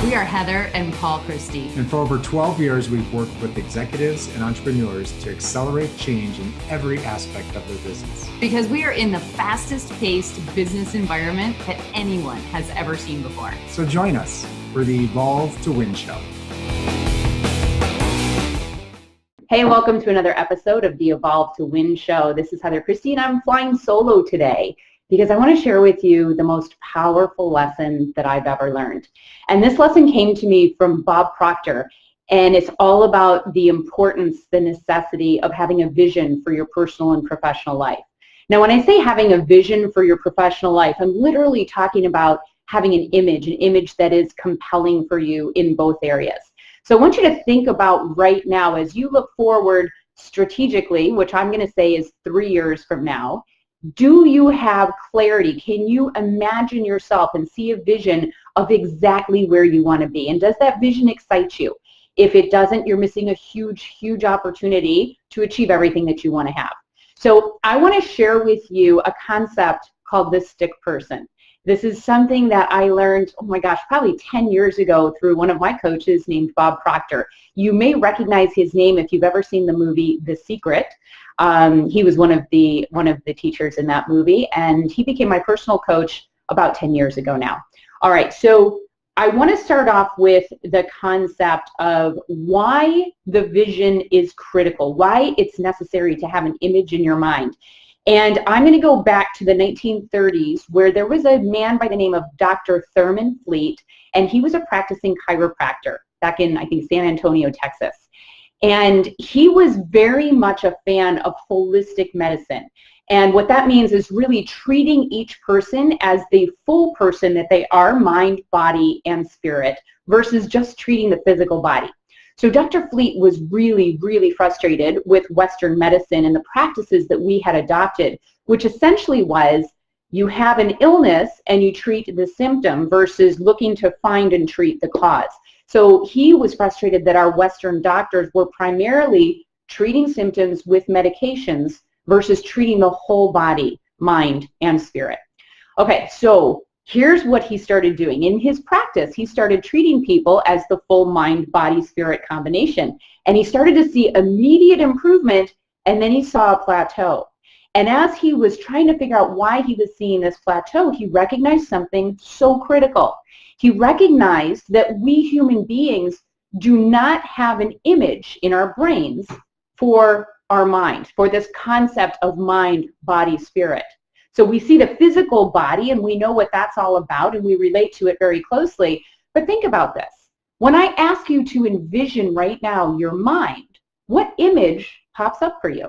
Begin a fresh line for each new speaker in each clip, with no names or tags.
We are Heather and Paul Christie.
And for over 12 years, we've worked with executives and entrepreneurs to accelerate change in every aspect of their business.
Because we are in the fastest paced business environment that anyone has ever seen before.
So join us for the Evolve to Win show.
Hey, welcome to another episode of the Evolve to Win show. This is Heather Christie, and I'm flying solo today because I want to share with you the most powerful lesson that I've ever learned. And this lesson came to me from Bob Proctor, and it's all about the importance, the necessity of having a vision for your personal and professional life. Now, when I say having a vision for your professional life, I'm literally talking about having an image that is compelling for you in both areas. So I want you to think about right now as you look forward strategically, which I'm going to say is 3 years from now. Do you have clarity? Can you imagine yourself and see a vision of exactly where you want to be? And does that vision excite you? If it doesn't, you're missing a huge, huge opportunity to achieve everything that you want to have. So I want to share with you a concept called the stick person. This is something that I learned, oh my gosh, probably 10 years ago through one of my coaches named Bob Proctor. You may recognize his name if you've ever seen the movie The Secret. He was one of the teachers in that movie, and he became my personal coach about 10 years ago now. All right, so I want to start off with the concept of why the vision is critical, why it's necessary to have an image in your mind. And I'm going to go back to the 1930s where there was a man by the name of Dr. Thurman Fleet, and he was a practicing chiropractor back in, I think, San Antonio, Texas. And he was very much a fan of holistic medicine. And what that means is really treating each person as the full person that they are, mind, body, and spirit, versus just treating the physical body. So Dr. Fleet was really, really frustrated with Western medicine and the practices that we had adopted, which essentially was you have an illness and you treat the symptom versus looking to find and treat the cause. So he was frustrated that our Western doctors were primarily treating symptoms with medications versus treating the whole body, mind, and spirit. Okay, so here's what he started doing. In his practice, he started treating people as the full mind, body, spirit combination. And he started to see immediate improvement, and then he saw a plateau. And as he was trying to figure out why he was seeing this plateau, he recognized something so critical. He recognized that we human beings do not have an image in our brains for our mind, for this concept of mind, body, spirit. So we see the physical body and we know what that's all about and we relate to it very closely. But think about this. When I ask you to envision right now your mind, what image pops up for you?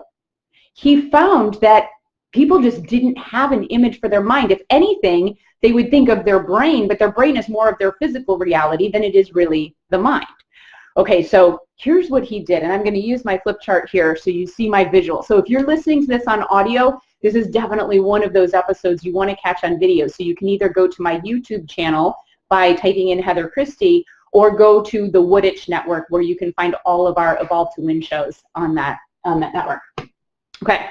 He found that people just didn't have an image for their mind. If anything, they would think of their brain, but their brain is more of their physical reality than it is really the mind. Okay, so here's what he did, and I'm going to use my flip chart here so you see my visual. So if you're listening to this on audio, this is definitely one of those episodes you want to catch on video. So you can either go to my YouTube channel by typing in Heather Christie or go to the Wooditch Network where you can find all of our Evolve to Win shows on that network. Okay,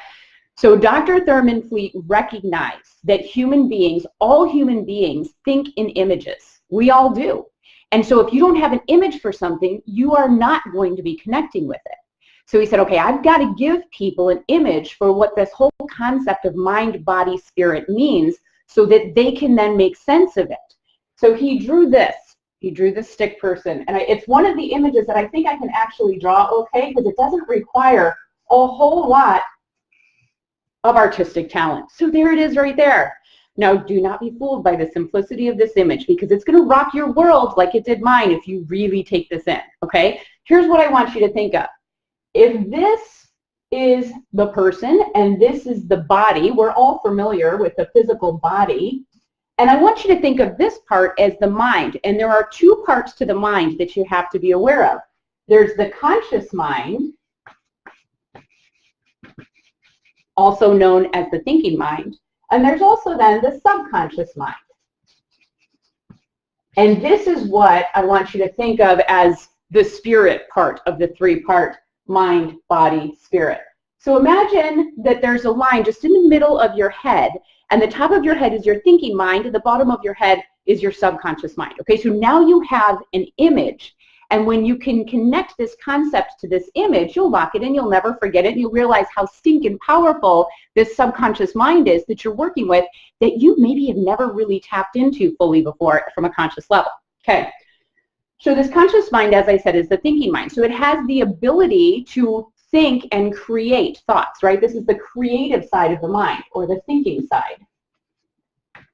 so Dr. Thurman Fleet recognized that human beings, all human beings, think in images. We all do. And so if you don't have an image for something, you are not going to be connecting with it. So he said, okay, I've got to give people an image for what this whole concept of mind, body, spirit means so that they can then make sense of it. So he drew this. He drew the stick person. And it's one of the images that I think I can actually draw okay because it doesn't require a whole lot of artistic talent. So there it is right there. Now, do not be fooled by the simplicity of this image because it's going to rock your world like it did mine if you really take this in, okay? Here's what I want you to think of. If this is the person and this is the body, we're all familiar with the physical body, and I want you to think of this part as the mind, and there are two parts to the mind that you have to be aware of. There's the conscious mind, also known as the thinking mind, and there's also then the subconscious mind. And this is what I want you to think of as the spirit part of the three-part mind, body, spirit. So imagine that there's a line just in the middle of your head, and the top of your head is your thinking mind, and the bottom of your head is your subconscious mind. Okay, so now you have an image, and when you can connect this concept to this image, you'll lock it in, you'll never forget it, and you'll realize how stinking powerful this subconscious mind is that you're working with, that you maybe have never really tapped into fully before from a conscious level. Okay, so this conscious mind, as I said, is the thinking mind. So it has the ability to think and create thoughts, right? This is the creative side of the mind, or the thinking side.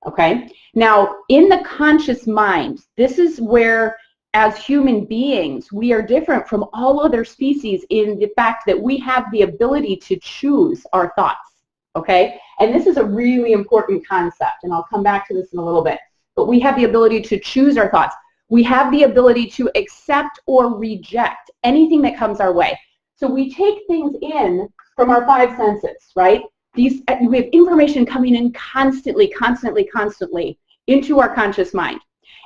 Okay, now in the conscious mind, this is where, as human beings, we are different from all other species in the fact that we have the ability to choose our thoughts. Okay, and this is a really important concept, and I'll come back to this in a little bit, but we have the ability to choose our thoughts. We have the ability to accept or reject anything that comes our way. So we take things in from our five senses, right? We have information coming in constantly into our conscious mind.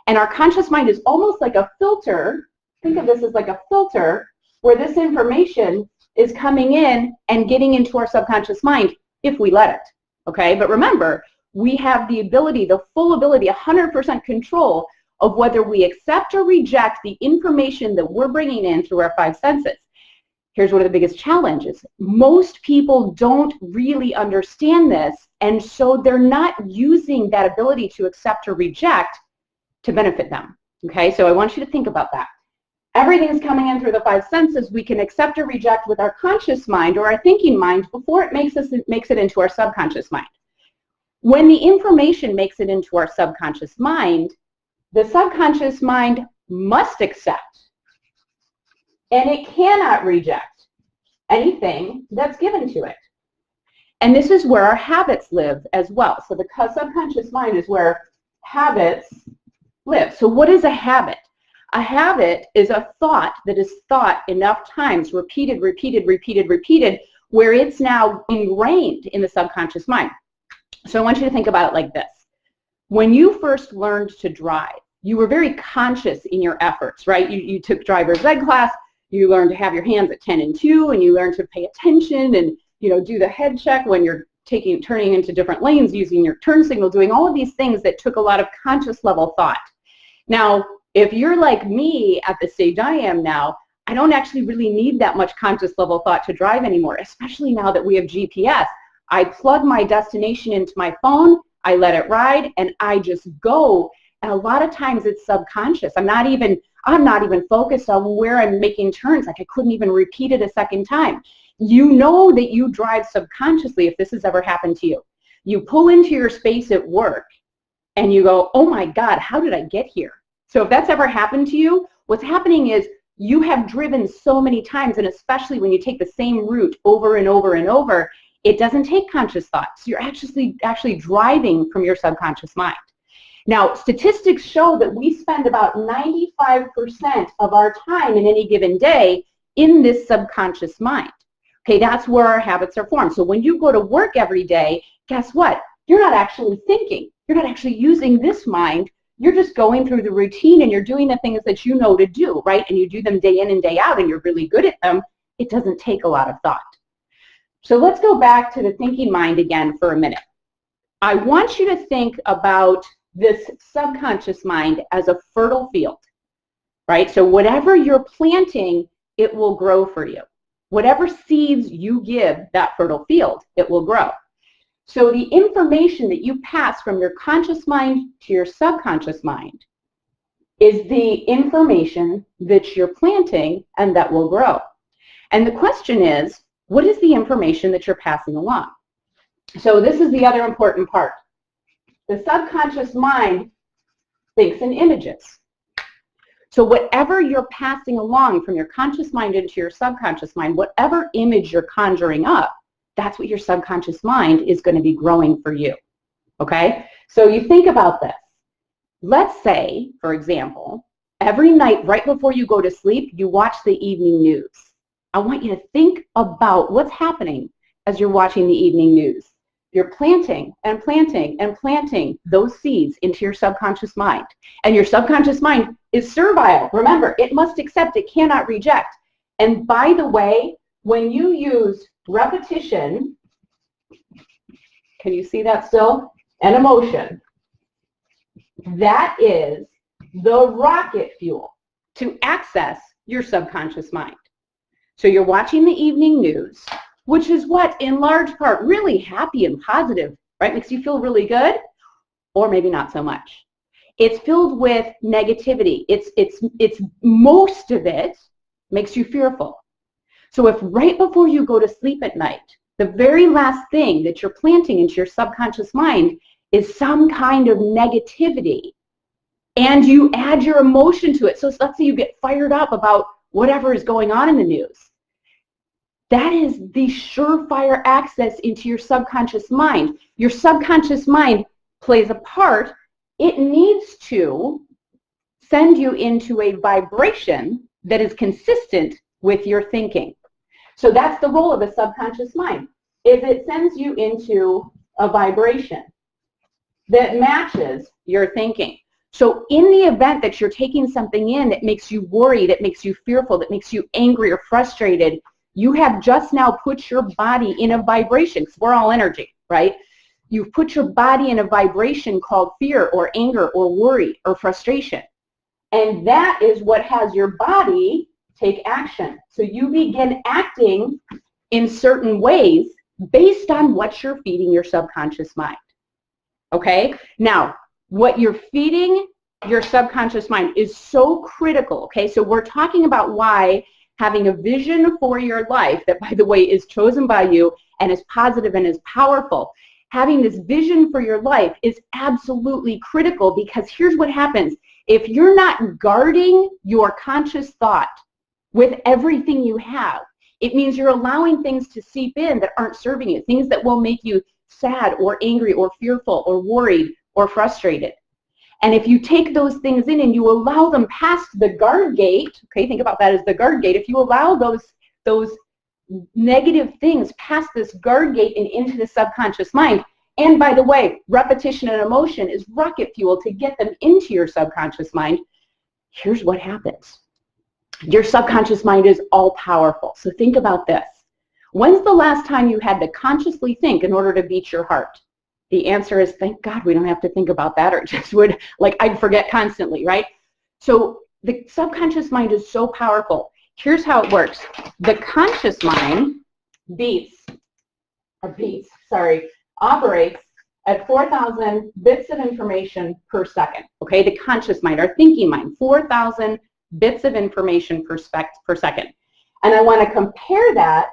And our conscious mind is almost like a filter. Think of this as like a filter where this information is coming in and getting into our subconscious mind if we let it, okay? But remember, we have the ability, the full ability, 100% control of whether we accept or reject the information that we're bringing in through our five senses. Here's one of the biggest challenges. Most people don't really understand this, and so they're not using that ability to accept or reject to benefit them. Okay, so I want you to think about that. Everything is coming in through the five senses. We can accept or reject with our conscious mind or our thinking mind before it makes it into our subconscious mind. When the information makes it into our subconscious mind, the subconscious mind must accept, and it cannot reject anything that's given to it. And this is where our habits live as well. So the subconscious mind is where habits live. So what is a habit? A habit is a thought that is thought enough times, repeated, where it's now ingrained in the subconscious mind. So I want you to think about it like this. When you first learned to drive, you were very conscious in your efforts, right? You took driver's ed class, you learned to have your hands at 10 and 2, and you learned to pay attention and, you know, do the head check when you're turning into different lanes, using your turn signal, doing all of these things that took a lot of conscious level thought. Now, if you're like me at the stage I am now, I don't actually really need that much conscious level thought to drive anymore, especially now that we have GPS. I plug my destination into my phone, I let it ride, and I just go. And a lot of times it's subconscious. I'm not even focused on where I'm making turns. Like I couldn't even repeat it a second time. You know that you drive subconsciously if this has ever happened to you. You pull into your space at work and you go, oh my God, how did I get here? So if that's ever happened to you, what's happening is you have driven so many times, and especially when you take the same route over and over and over, it doesn't take conscious thoughts. You're actually driving from your subconscious mind. Now, statistics show that we spend about 95% of our time in any given day in this subconscious mind. Okay, that's where our habits are formed. So when you go to work every day, guess what? You're not actually thinking. You're not actually using this mind. You're just going through the routine and you're doing the things that you know to do, right? And you do them day in and day out and you're really good at them. It doesn't take a lot of thought. So let's go back to the thinking mind again for a minute. I want you to think about this subconscious mind as a fertile field, right? So whatever you're planting, it will grow for you. Whatever seeds you give that fertile field, it will grow. So the information that you pass from your conscious mind to your subconscious mind is the information that you're planting and that will grow. And the question is, what is the information that you're passing along? So this is the other important part. The subconscious mind thinks in images. So whatever you're passing along from your conscious mind into your subconscious mind, whatever image you're conjuring up, that's what your subconscious mind is going to be growing for you. Okay? So you think about this. Let's say, for example, every night right before you go to sleep, you watch the evening news. I want you to think about what's happening as you're watching the evening news. You're planting and planting and planting those seeds into your subconscious mind. And your subconscious mind is servile. Remember, it must accept, it cannot reject. And by the way, when you use repetition, can you see that still? And emotion. That is the rocket fuel to access your subconscious mind. So you're watching the evening news, which is what, in large part, really happy and positive, right? Makes you feel really good, or maybe not so much. It's filled with negativity. It's most of it makes you fearful. So if right before you go to sleep at night, the very last thing that you're planting into your subconscious mind is some kind of negativity, and you add your emotion to it. So let's say you get fired up about whatever is going on in the news. That is the surefire access into your subconscious mind. Your subconscious mind plays a part. It needs to send you into a vibration that is consistent with your thinking. So that's the role of a subconscious mind, is it sends you into a vibration that matches your thinking. So in the event that you're taking something in that makes you worry, that makes you fearful, that makes you angry or frustrated, you have just now put your body in a vibration, because we're all energy, right? You've put your body in a vibration called fear or anger or worry or frustration. And that is what has your body take action. So you begin acting in certain ways based on what you're feeding your subconscious mind. Okay? Now, what you're feeding your subconscious mind is so critical. Okay? So we're talking about why having a vision for your life that, by the way, is chosen by you and is positive and is powerful. Having this vision for your life is absolutely critical, because here's what happens. If you're not guarding your conscious thought with everything you have, it means you're allowing things to seep in that aren't serving you, things that will make you sad or angry or fearful or worried or frustrated. And if you take those things in and you allow them past the guard gate, okay, think about that as the guard gate. If you allow those negative things past this guard gate and into the subconscious mind, and by the way, repetition and emotion is rocket fuel to get them into your subconscious mind, here's what happens. Your subconscious mind is all powerful. So think about this. When's the last time you had to consciously think in order to beat your heart? The answer is, thank God we don't have to think about that, or it just would, like, I'd forget constantly, right? So the subconscious mind is so powerful. Here's how it works. The conscious mind operates at 4,000 bits of information per second. Okay, the conscious mind, our thinking mind, 4,000 bits of information per second. And I want to compare that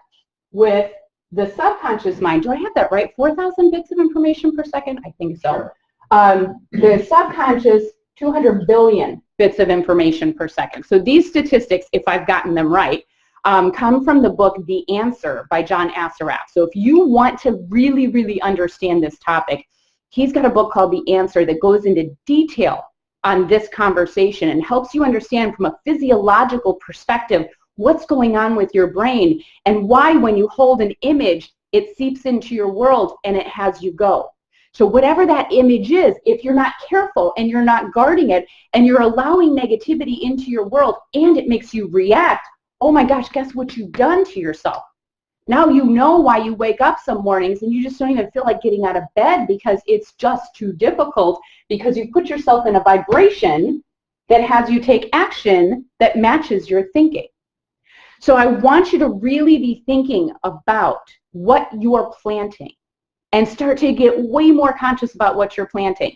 with the subconscious mind. Do I have that right? 4,000 bits of information per second? I think so. The subconscious, 200 billion bits of information per second. So these statistics, if I've gotten them right, come from the book The Answer by John Assaraf. So if you want to really, really understand this topic, he's got a book called The Answer that goes into detail on this conversation and helps you understand from a physiological perspective what's going on with your brain and why when you hold an image, it seeps into your world and it has you go. So whatever that image is, if you're not careful and you're not guarding it and you're allowing negativity into your world and it makes you react, oh my gosh, guess what you've done to yourself? Now you know why you wake up some mornings and you just don't even feel like getting out of bed because it's just too difficult, because you put yourself in a vibration that has you take action that matches your thinking. So I want you to really be thinking about what you're planting and start to get way more conscious about what you're planting.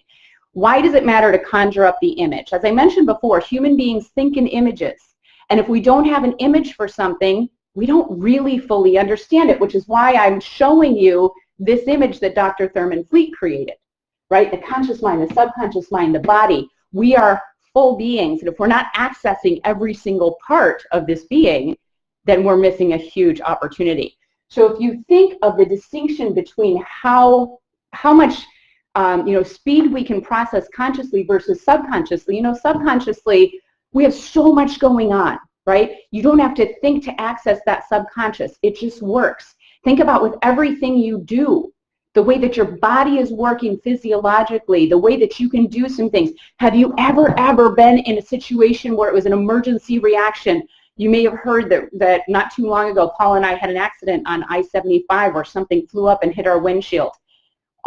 Why does it matter to conjure up the image? As I mentioned before, human beings think in images. And if we don't have an image for something, we don't really fully understand it, which is why I'm showing you this image that Dr. Thurman Fleet created, right? The conscious mind, the subconscious mind, the body. We are full beings, and if we're not accessing every single part of this being, then we're missing a huge opportunity. So if you think of the distinction between how much speed we can process consciously versus subconsciously, subconsciously we have so much going on, right? You don't have to think to access that subconscious. It just works. Think about with everything you do, the way that your body is working physiologically, the way that you can do some things. Have you ever been in a situation where it was an emergency reaction? You may have heard that not too long ago, Paul and I had an accident on I-75 where something flew up and hit our windshield.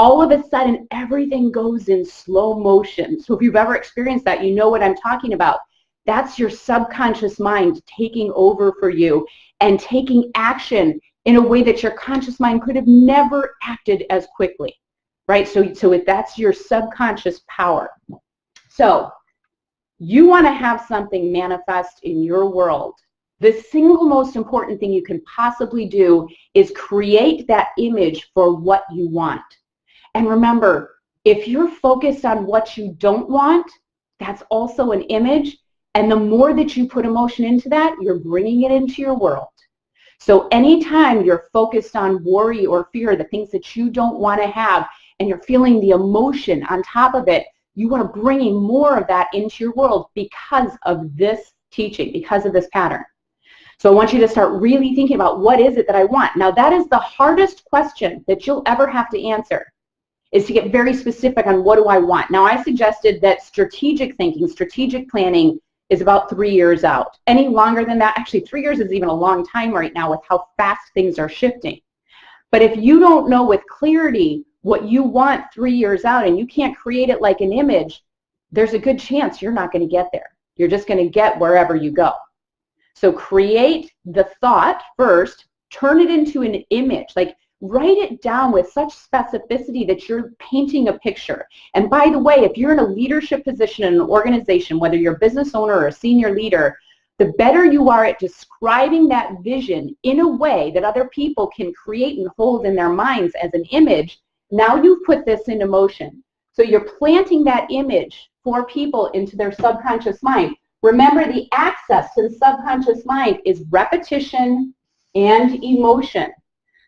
all of a sudden everything goes in slow motion. So if you've ever experienced that, you know what I'm talking about. That's your subconscious mind taking over for you and taking action in a way that your conscious mind could have never acted as quickly, right? So that's your subconscious power. So you want to have something manifest in your world. The single most important thing you can possibly do is create that image for what you want. And remember, if you're focused on what you don't want, that's also an image. And the more that you put emotion into that, you're bringing it into your world. So anytime you're focused on worry or fear, the things that you don't want to have, and you're feeling the emotion on top of it, you are bringing more of that into your world because of this teaching, because of this pattern. So I want you to start really thinking about, what is it that I want? Now that is the hardest question that you'll ever have to answer, is to get very specific on what do I want. Now I suggested that strategic thinking, strategic planning is about 3 years out. Any longer than that, actually 3 years is even a long time right now with how fast things are shifting. But if you don't know with clarity what you want 3 years out and you can't create it like an image, there's a good chance you're not going to get there. You're just going to get wherever you go. So create the thought first, turn it into an image, like write it down with such specificity that you're painting a picture. And by the way, if you're in a leadership position in an organization, whether you're a business owner or a senior leader, the better you are at describing that vision in a way that other people can create and hold in their minds as an image, now you've put this into motion. So you're planting that image for people into their subconscious mind. Remember, the access to the subconscious mind is repetition and emotion.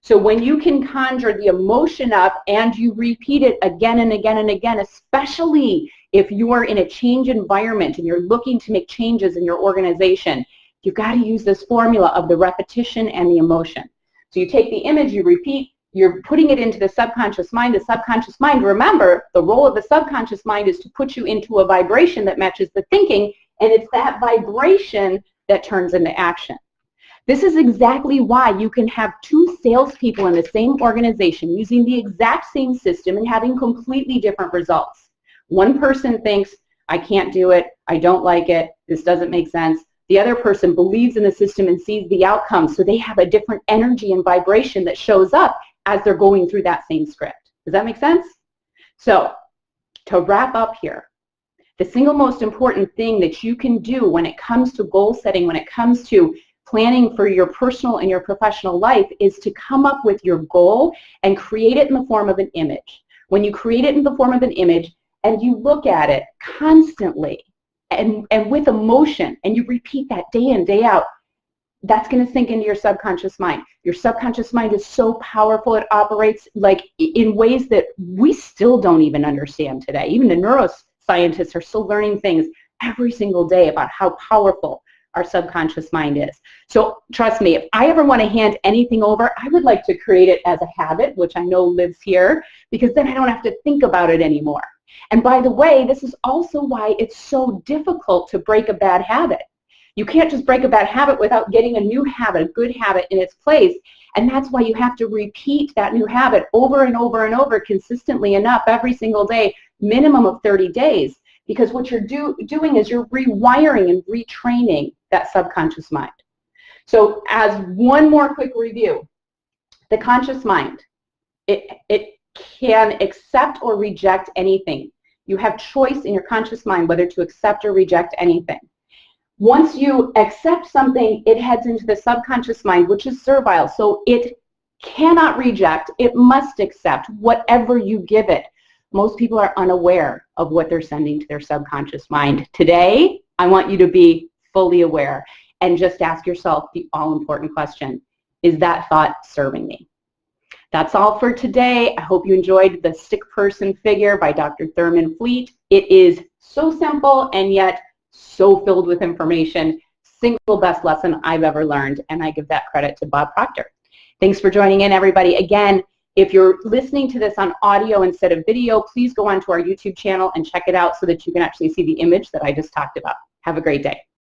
So when you can conjure the emotion up and you repeat it again and again and again, especially if you are in a change environment and you're looking to make changes in your organization, you've got to use this formula of the repetition and the emotion. So you take the image, you repeat, you're putting it into the subconscious mind. The subconscious mind, remember, the role of the subconscious mind is to put you into a vibration that matches the thinking, and it's that vibration that turns into action. This is exactly why you can have 2 salespeople in the same organization using the exact same system and having completely different results. One person thinks, I can't do it, I don't like it, this doesn't make sense. The other person believes in the system and sees the outcome, so they have a different energy and vibration that shows up as they're going through that same script. Does that make sense? So, to wrap up here, the single most important thing that you can do when it comes to goal setting, when it comes to planning for your personal and your professional life, is to come up with your goal and create it in the form of an image. When you create it in the form of an image and you look at it constantly and with emotion, and you repeat that day in, day out, that's going to sink into your subconscious mind. Your subconscious mind is so powerful. It operates like in ways that we still don't even understand today. Even the neuroscientists are still learning things every single day about how powerful our subconscious mind is. So trust me, if I ever want to hand anything over, I would like to create it as a habit, which I know lives here, because then I don't have to think about it anymore. And by the way, this is also why it's so difficult to break a bad habit. You can't just break a bad habit without getting a new habit, a good habit in its place. And that's why you have to repeat that new habit over and over and over consistently enough every single day, minimum of 30 days. Because what you're doing is you're rewiring and retraining that subconscious mind. So as one more quick review, the conscious mind, it can accept or reject anything. You have choice in your conscious mind whether to accept or reject anything. Once you accept something, it heads into the subconscious mind, which is servile. So it cannot reject. It must accept whatever you give it. Most people are unaware of what they're sending to their subconscious mind. Today, I want you to be fully aware and just ask yourself the all-important question, is that thought serving me? That's all for today. I hope you enjoyed The Stick Person Figure by Dr. Thurman Fleet. It is so simple and yet so filled with information. Single best lesson I've ever learned, and I give that credit to Bob Proctor. Thanks for joining in, everybody. Again, if you're listening to this on audio instead of video, please go onto our YouTube channel and check it out so that you can actually see the image that I just talked about. Have a great day.